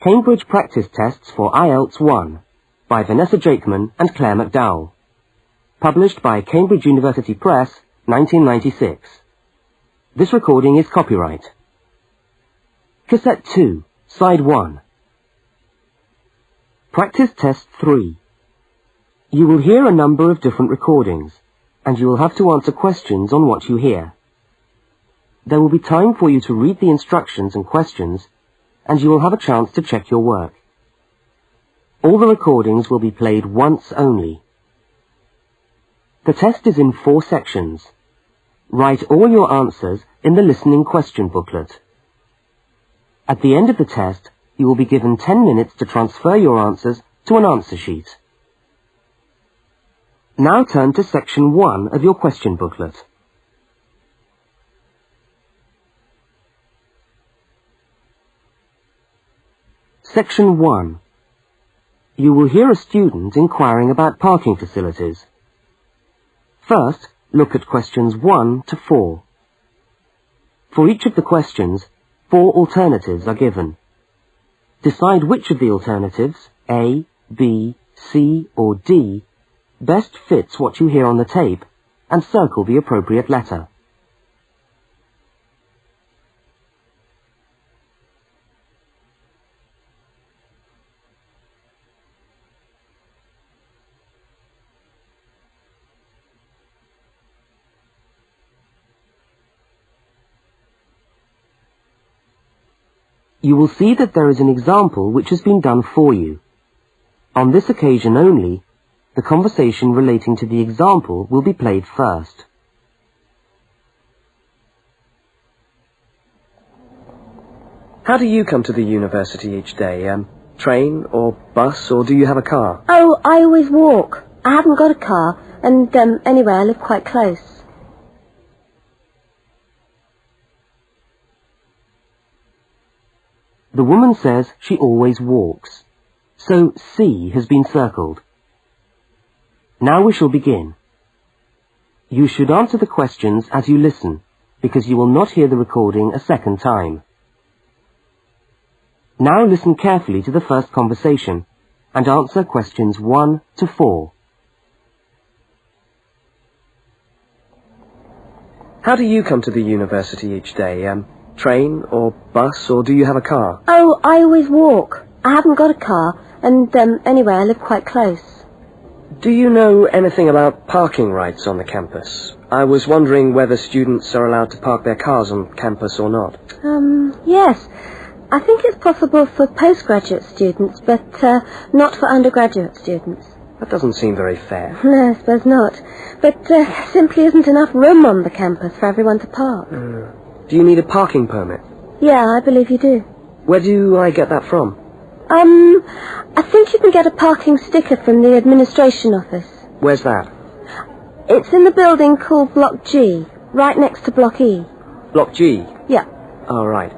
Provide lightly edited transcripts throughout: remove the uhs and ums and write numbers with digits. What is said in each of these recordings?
Cambridge Practice Tests for IELTS 1 by Vanessa Jakeman and Claire McDowell. Published by Cambridge University Press, 1996. This recording is copyright. Cassette 2, Side 1. Practice Test 3. You will hear a number of different recordings, and you will have to answer questions on what you hear. There will be time for you to read the instructions and questions, and you will have a chance to check your work. All the recordings will be played once only. The test is in 4 sections. Write all your answers in the listening question booklet. At the end of the test, you will be given 10 minutes to transfer your answers to an answer sheet. Now turn to Section 1 of your question booklet. Section 1. You will hear a student inquiring about parking facilities. First, look at questions 1 to 4. For each of the questions, 4 alternatives are given. Decide which of the alternatives, A, B, C or D, best fits what you hear on the tape, and circle the appropriate letter. You will see that there is an example which has been done for you. On this occasion only, the conversation relating to the example will be played first. How do you come to the university each day? Train or bus, or do you have a car? Oh, I always walk. I haven't got a car, and anyway, I live quite close. The woman says she always walks, so C has been circled. Now we shall begin. You should answer the questions as you listen, because you will not hear the recording a second time. Now listen carefully to the first conversation, and answer questions 1 to 4. How do you come to the university each day? Train or bus, or do you have a car? Oh, I always walk. I haven't got a car, and anyway, I live quite close. Do you know anything about parking rights on the campus? I was wondering whether students are allowed to park their cars on campus or not. Yes. I think it's possible for postgraduate students, but not for undergraduate students. That doesn't seem very fair. No, I suppose not. But there simply isn't enough room on the campus for everyone to park. Do you need a parking permit? Yeah, I believe you do. Where do I get that from? I think you can get a parking sticker from the administration office. Where's that? It's in the building called Block G, right next to Block E. Block G? Yeah. Oh, right.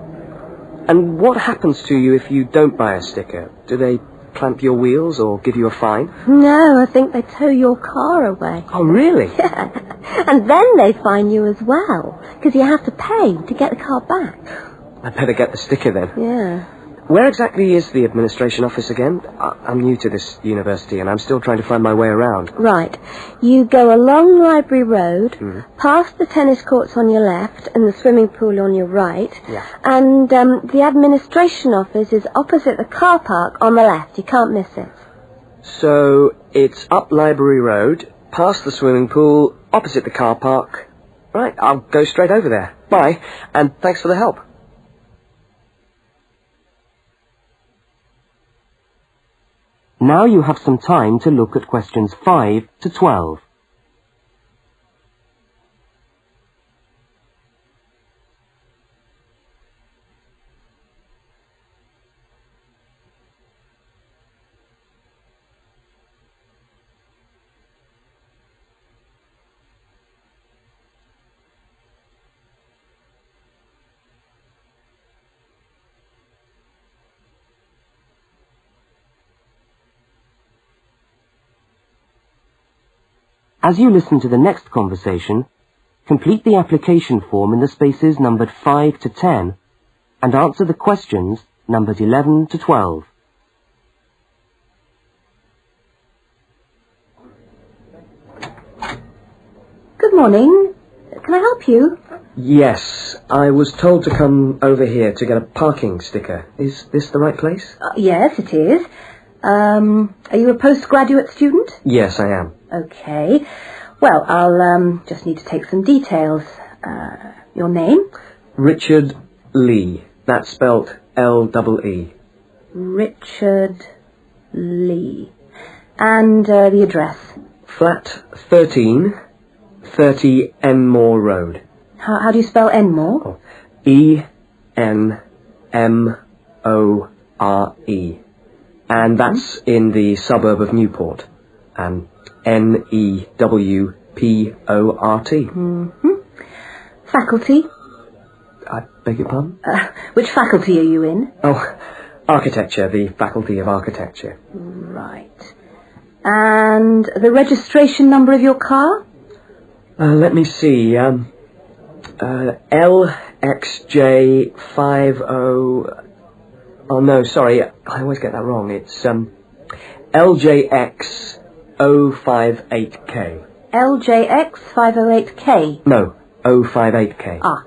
And what happens to you if you don't buy a sticker? Do they clamp your wheels or give you a fine? No, I think they tow your car away. Oh, really? Yeah. And then they fine you as well, because you have to pay to get the car back. I'd better get the sticker then. Yeah. Where exactly is the administration office again? I'm new to this university and I'm still trying to find my way around. Right. You go along Library Road, past the tennis courts on your left and the swimming pool on your right. Yeah. And the administration office is opposite the car park on the left. You can't miss it. So it's up Library Road, past the swimming pool, opposite the car park. Right, I'll go straight over there. Bye, and thanks for the help. Now you have some time to look at questions 5 to 12. As you listen to the next conversation, complete the application form in the spaces numbered 5 to 10 and answer the questions numbers 11 to 12. Good morning. Can I help you? Yes, I was told to come over here to get a parking sticker. Is this the right place? Yes, it is. Are you a postgraduate student? Yes, I am. Okay. Well, I'll just need to take some details. Your name? Richard Lee. That's spelt L-E-E. Richard Lee. And the address? Flat 13, 30 Enmore Road. How do you spell Enmore? E-N-M-O-R-E. And that's in the suburb of Newport. N-E-W-P-O-R-T. Mm-hmm. Faculty? I beg your pardon? Which faculty are you in? Oh, architecture, the Faculty of Architecture. Right. And the registration number of your car? Let me see. LXJ50... Oh, no, sorry. I always get that wrong. It's LJX058K. LJX508K? No, 058K. Ah.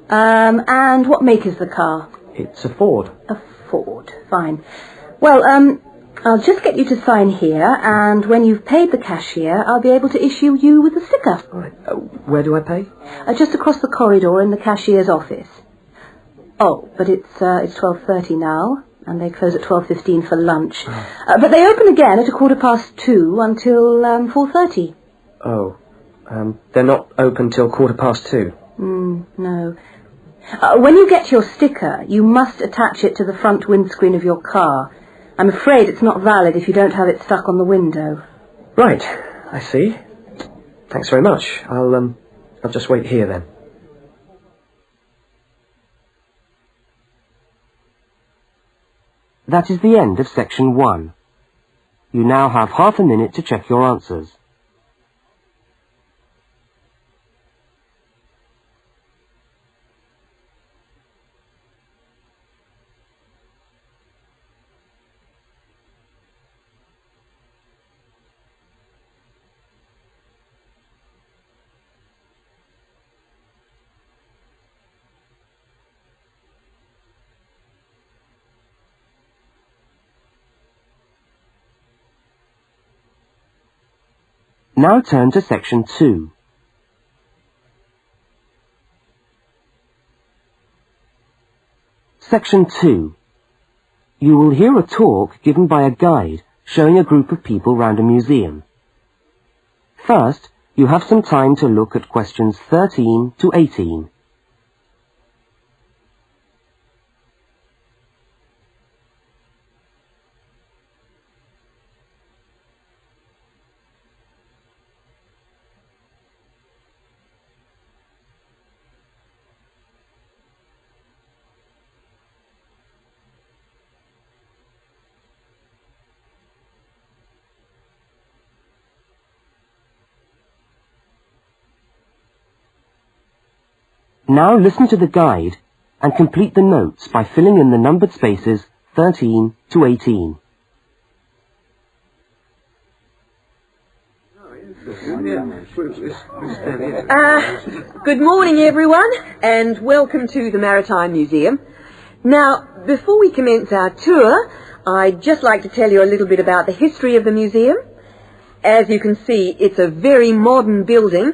And what make is the car? It's a Ford. A Ford. Fine. Well, I'll just get you to sign here, and when you've paid the cashier, I'll be able to issue you with a sticker. All right. Where do I pay? Just across the corridor in the cashier's office. Oh, but it's 12:30 now, and they close at 12:15 for lunch. But they open again at 2:15 until 4:30. Oh, they're not open till 2:15. No. When you get your sticker, you must attach it to the front windscreen of your car. I'm afraid it's not valid if you don't have it stuck on the window. Right, I see. Thanks very much. I'll just wait here then. That is the end of section 1. You now have half a minute to check your answers. Now turn to section 2. Section 2. You will hear a talk given by a guide showing a group of people round a museum. First, you have some time to look at questions 13 to 18. Now listen to the guide and complete the notes by filling in the numbered spaces 13 to 18. Good morning everyone, and welcome to the Maritime Museum. Now, before we commence our tour, I'd just like to tell you a little bit about the history of the museum. As you can see, it's a very modern building,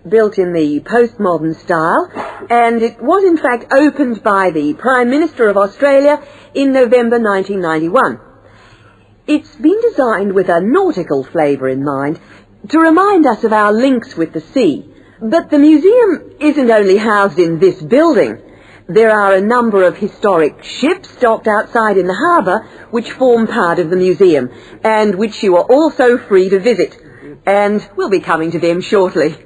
built in the postmodern style, and it was in fact opened by the Prime Minister of Australia in November 1991. It's been designed with a nautical flavour in mind, to remind us of our links with the sea. But the museum isn't only housed in this building. There are a number of historic ships docked outside in the harbour which form part of the museum, and which you are also free to visit. And we'll be coming to them shortly.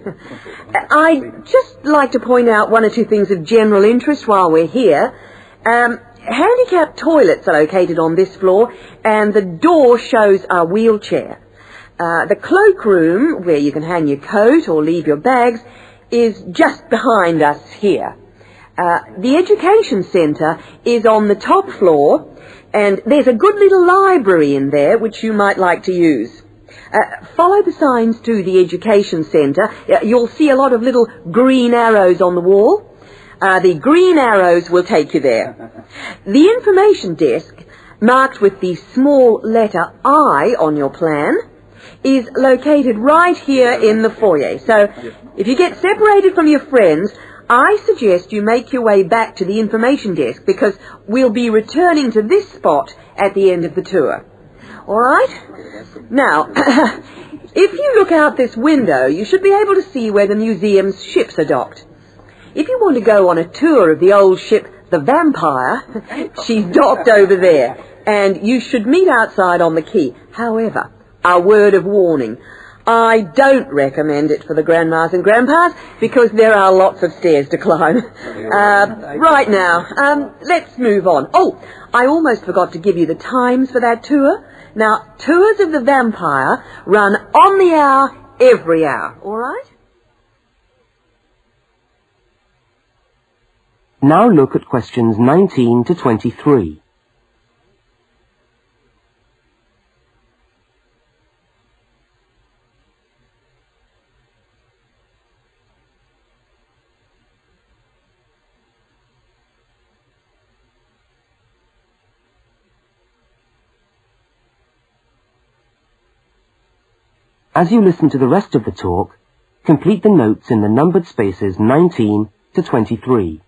I'd just like to point out one or two things of general interest while we're here. Handicapped toilets are located on this floor, and the door shows a wheelchair. The cloakroom, where you can hang your coat or leave your bags, is just behind us here. The Education Centre is on the top floor, and there's a good little library in there which you might like to use. Follow the signs to the Education Centre. You'll see a lot of little green arrows on the wall. The green arrows will take you there. The information desk, marked with the small letter I on your plan, is located right here in the foyer. So if you get separated from your friends, I suggest you make your way back to the information desk, because we'll be returning to this spot at the end of the tour. All right? Now, if you look out this window, you should be able to see where the museum's ships are docked. If you want to go on a tour of the old ship, the Vampire, she's docked over there, and you should meet outside on the quay. However, a word of warning, I don't recommend it for the grandmas and grandpas, because there are lots of stairs to climb. Right now, let's move on. Oh, I almost forgot to give you the times for that tour. Now, tours of the Vampire run on the hour, every hour, all right? Now look at questions 19 to 23. As you listen to the rest of the talk, complete the notes in the numbered spaces 19 to 23.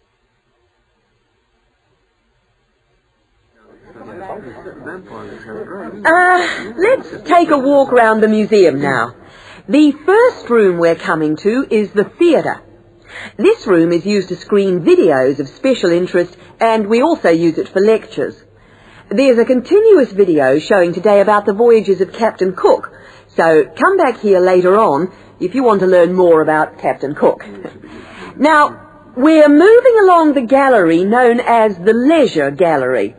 Let's take a walk around the museum now. The first room we're coming to is the theatre. This room is used to screen videos of special interest, and we also use it for lectures. There's a continuous video showing today about the voyages of Captain Cook, so come back here later on if you want to learn more about Captain Cook. Now, we're moving along the gallery known as the Leisure Gallery.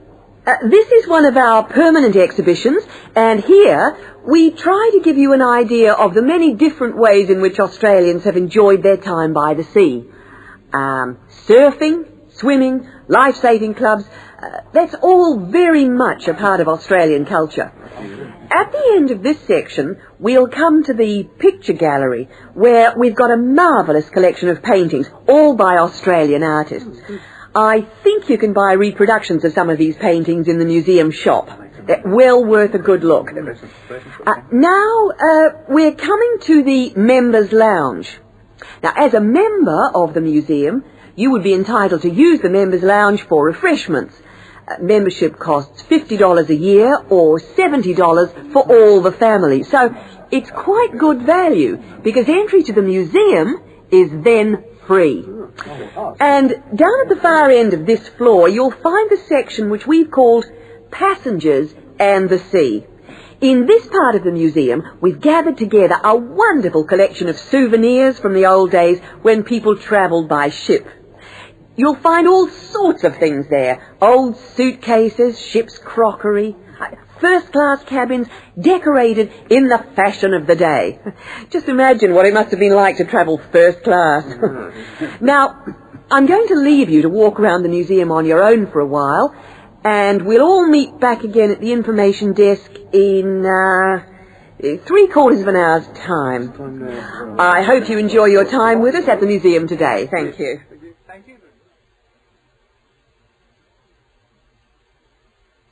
This is one of our permanent exhibitions, and here we try to give you an idea of the many different ways in which Australians have enjoyed their time by the sea. Surfing, swimming, life-saving clubs, that's all very much a part of Australian culture. At the end of this section, we'll come to the picture gallery, where we've got a marvellous collection of paintings, all by Australian artists. I think you can buy reproductions of some of these paintings in the museum shop. They're well worth a good look. Now, we're coming to the Members' Lounge. Now, as a member of the museum, you would be entitled to use the Members' Lounge for refreshments. Membership costs $50 a year or $70 for all the family. So it's quite good value, because entry to the museum is then free. And down at the far end of this floor, you'll find the section which we've called Passengers and the Sea. In this part of the museum, we've gathered together a wonderful collection of souvenirs from the old days when people travelled by ship. You'll find all sorts of things there. Old suitcases, ship's crockery, first-class cabins decorated in the fashion of the day. Just imagine what it must have been like to travel first class. Now, I'm going to leave you to walk around the museum on your own for a while, and we'll all meet back again at the information desk in 3/4 of an hour's time. I hope you enjoy your time with us at the museum today. Thank you.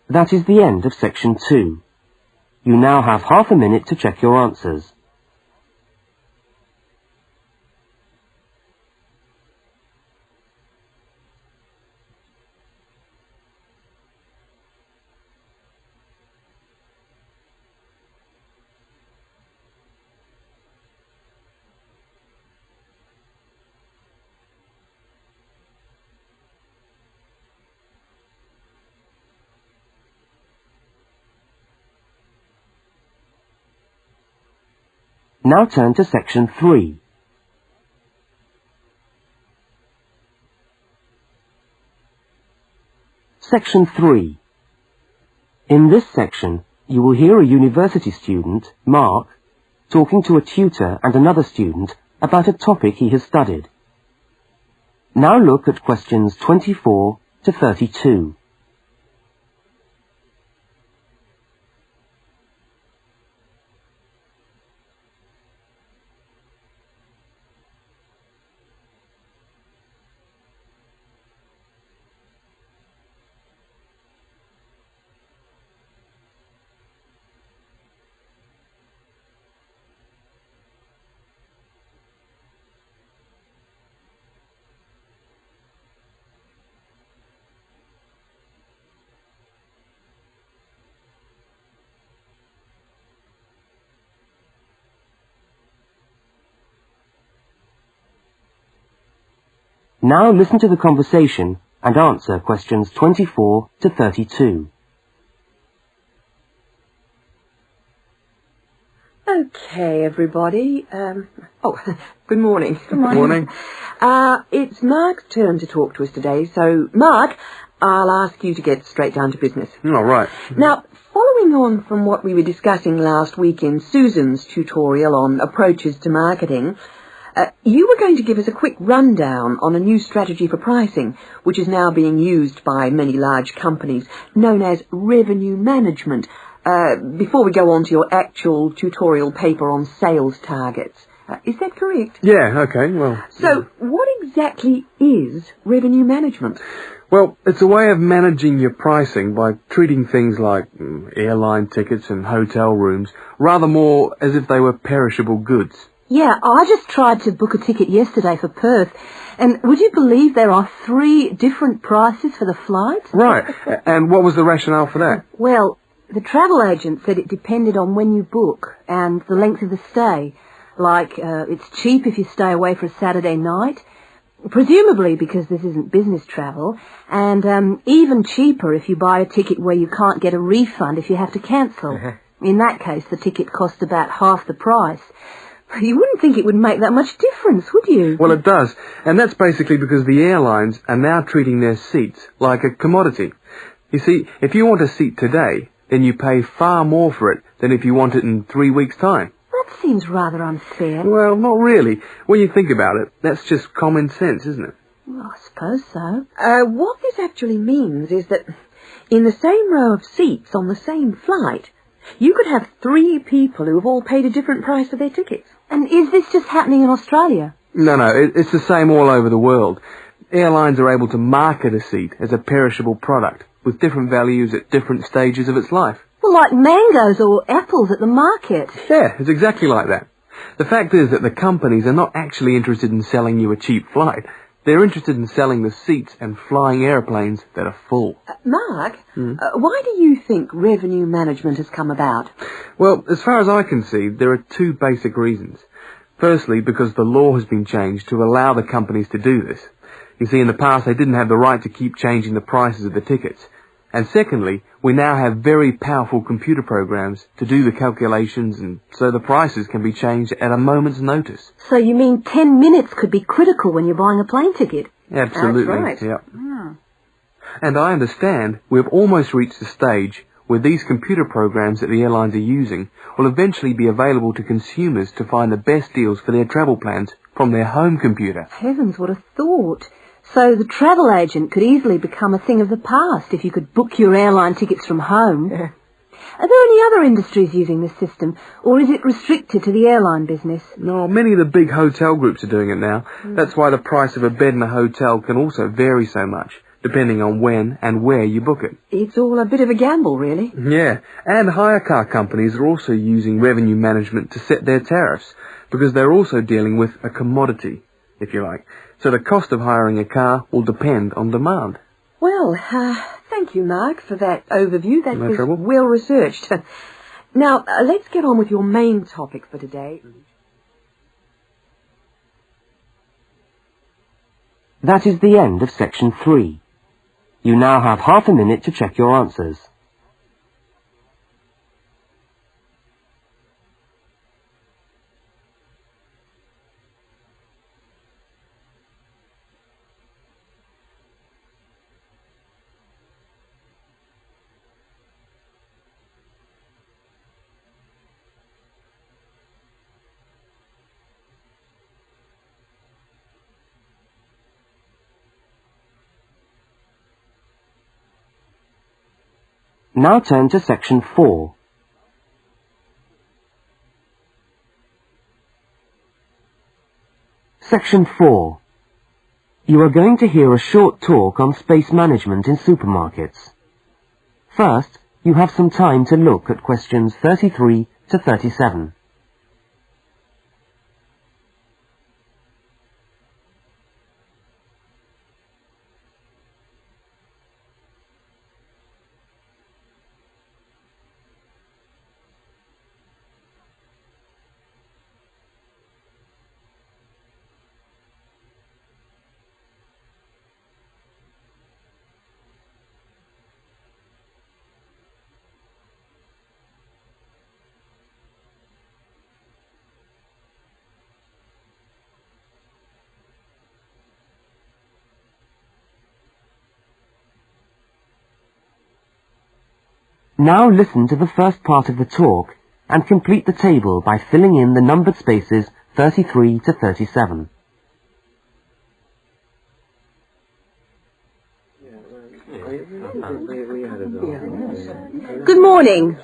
That is the end of section 2. You now have half a minute to check your answers. Now turn to section 3. Section 3. In this section, you will hear a university student, Mark, talking to a tutor and another student about a topic he has studied. Now look at questions 24 to 32. Now listen to the conversation and answer questions 24 to 32. Okay, everybody. Good morning. Good morning. It's Mark's turn to talk to us today, so Mark, I'll ask you to get straight down to business. All right. Now, following on from what we were discussing last week in Susan's tutorial on approaches to marketing, you were going to give us a quick rundown on a new strategy for pricing, which is now being used by many large companies, known as revenue management, before we go on to your actual tutorial paper on sales targets. Is that correct? Yeah, okay, well... So, what exactly is revenue management? Well, it's a way of managing your pricing by treating things like airline tickets and hotel rooms rather more as if they were perishable goods. Yeah, I just tried to book a ticket yesterday for Perth, and would you believe there are 3 different prices for the flight? Right, and what was the rationale for that? Well, the travel agent said it depended on when you book and the length of the stay. Like, it's cheap if you stay away for a Saturday night, presumably because this isn't business travel, and even cheaper if you buy a ticket where you can't get a refund if you have to cancel. In that case, the ticket costs about half the price. You wouldn't think it would make that much difference, would you? Well, it does, and that's basically because the airlines are now treating their seats like a commodity. You see, if you want a seat today, then you pay far more for it than if you want it in 3 weeks' time. That seems rather unfair. Well, not really. When you think about it, that's just common sense, isn't it? Well, I suppose so. What this actually means is that in the same row of seats on the same flight, you could have 3 people who have all paid a different price for their tickets. And is this just happening in Australia? No, it's the same all over the world. Airlines are able to market a seat as a perishable product with different values at different stages of its life. Well, like mangoes or apples at the market. Yeah, it's exactly like that. The fact is that the companies are not actually interested in selling you a cheap flight. They're interested in selling the seats and flying airplanes that are full. Mark, why do you think revenue management has come about? Well, as far as I can see, there are 2 basic reasons. Firstly, because the law has been changed to allow the companies to do this. You see, in the past, they didn't have the right to keep changing the prices of the tickets. And secondly, we now have very powerful computer programs to do the calculations, and so the prices can be changed at a moment's notice. So you mean 10 minutes could be critical when you're buying a plane ticket? Absolutely. That's right. Yep. And I understand we've almost reached the stage where these computer programs that the airlines are using will eventually be available to consumers to find the best deals for their travel plans from their home computer. Heavens, what a thought. So the travel agent could easily become a thing of the past if you could book your airline tickets from home. Are there any other industries using this system, or is it restricted to the airline business? No, many of the big hotel groups are doing it now. That's why the price of a bed in a hotel can also vary so much, depending on when and where you book it. It's all a bit of a gamble, really. Yeah, and hire car companies are also using revenue management to set their tariffs, because they're also dealing with a commodity, if you like. So the cost of hiring a car will depend on demand. Well, thank you, Mark, for that overview. That No was trouble. well researched. Now, let's get on with your main topic for today. That is the end of section 3. You now have half a minute to check your answers. Now turn to section 4. Section 4. You are going to hear a short talk on space management in supermarkets. First, you have some time to look at questions 33 to 37. Now listen to the first part of the talk and complete the table by filling in the numbered spaces 33 to 37. Good morning.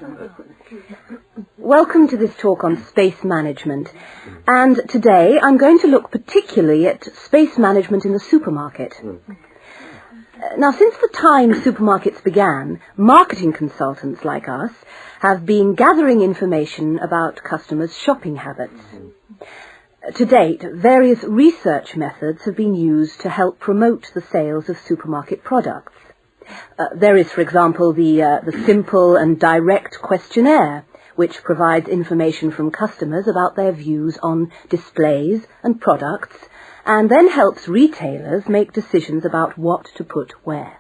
Welcome to this talk on space management. And today I'm going to look particularly at space management in the supermarket. Now, since the time supermarkets began, marketing consultants like us have been gathering information about customers' shopping habits. To date, various research methods have been used to help promote the sales of supermarket products. There is, for example, the simple and direct questionnaire, which provides information from customers about their views on displays and products, and then helps retailers make decisions about what to put where.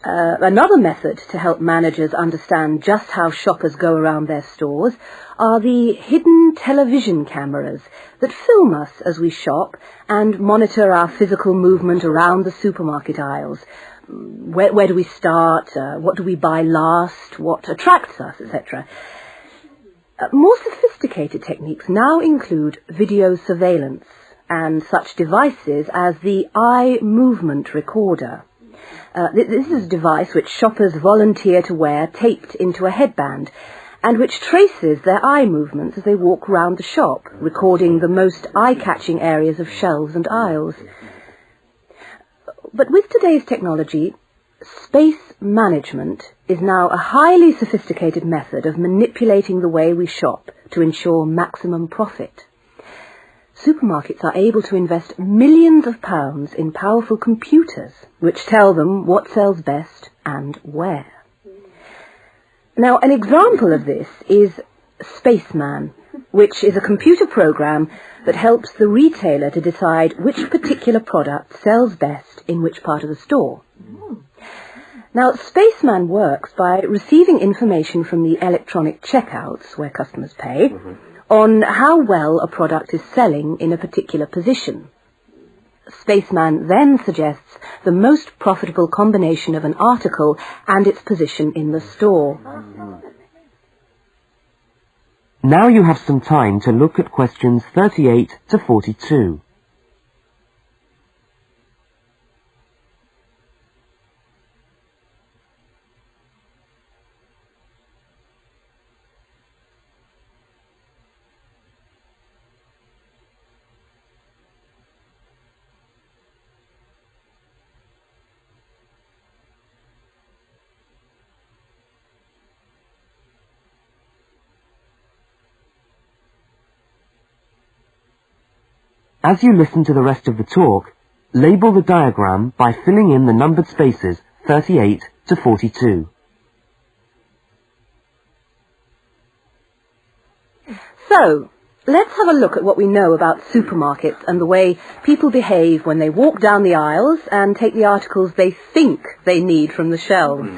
Another method to help managers understand just how shoppers go around their stores are the hidden television cameras that film us as we shop and monitor our physical movement around the supermarket aisles. Where do we start? What do we buy last? What attracts us, etc. More sophisticated techniques now include video surveillance and such devices as the eye movement recorder. This is a device which shoppers volunteer to wear taped into a headband and which traces their eye movements as they walk around the shop, recording the most eye-catching areas of shelves and aisles. But with today's technology, space management is now a highly sophisticated method of manipulating the way we shop to ensure maximum profit. Supermarkets are able to invest millions of pounds in powerful computers which tell them what sells best and where. Now, an example of this is Spaceman, which is a computer program that helps the retailer to decide which particular product sells best in which part of the store. Now, Spaceman works by receiving information from the electronic checkouts, where customers pay, on how well a product is selling in a particular position. Spaceman then suggests the most profitable combination of an article and its position in the store. Now you have some time to look at questions 38 to 42. As you listen to the rest of the talk, label the diagram by filling in the numbered spaces 38 to 42. So, let's have a look at what we know about supermarkets and the way people behave when they walk down the aisles and take the articles they think they need from the shelves.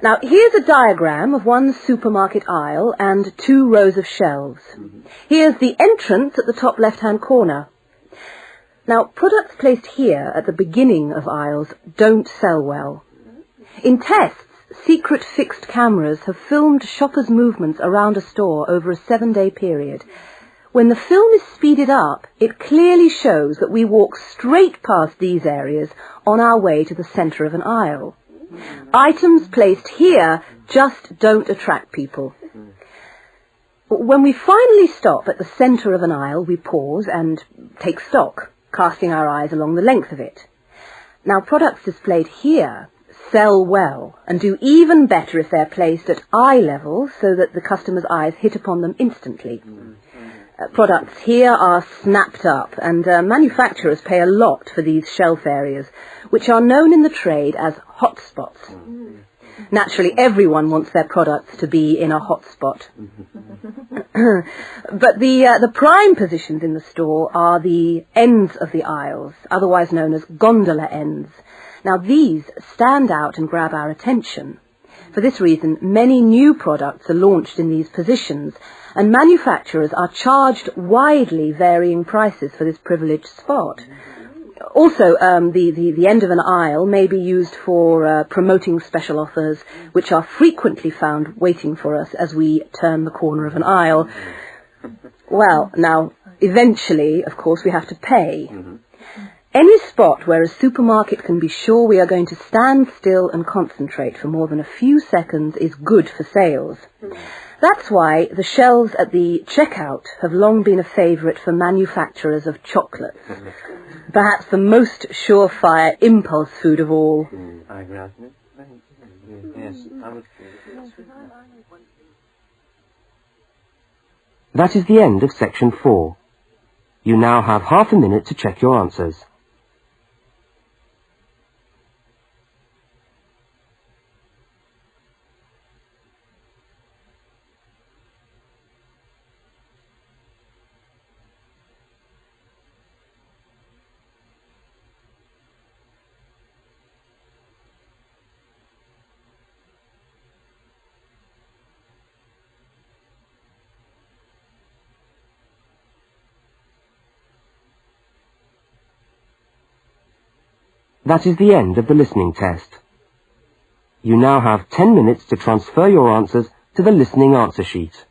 Now, here's a diagram of one supermarket aisle and 2 rows of shelves. Here's the entrance at the top left-hand corner. Now, products placed here at the beginning of aisles don't sell well. In tests, secret fixed cameras have filmed shoppers' movements around a store over a 7-day period. When the film is speeded up, it clearly shows that we walk straight past these areas on our way to the centre of an aisle. Items placed here just don't attract people. When we finally stop at the centre of an aisle, we pause and take stock, casting our eyes along the length of it. Now, products displayed here sell well and do even better if they're placed at eye level so that the customer's eyes hit upon them instantly. Products here are snapped up, and manufacturers pay a lot for these shelf areas, which are known in the trade as hotspots. Naturally, everyone wants their products to be in a hotspot. But the prime positions in the store are the ends of the aisles, otherwise known as gondola ends. Now, these stand out and grab our attention. For this reason, many new products are launched in these positions, and manufacturers are charged widely varying prices for this privileged spot. Also, the end of an aisle may be used for promoting special offers, which are frequently found waiting for us as we turn the corner of an aisle. Well, now, eventually, of course, we have to pay. Any spot where a supermarket can be sure we are going to stand still and concentrate for more than a few seconds is good for sales. That's why the shelves at the checkout have long been a favourite for manufacturers of chocolates. Perhaps the most surefire impulse food of all. That is the end of section 4. You now have half a minute to check your answers. That is the end of the listening test. You now have 10 minutes to transfer your answers to the listening answer sheet.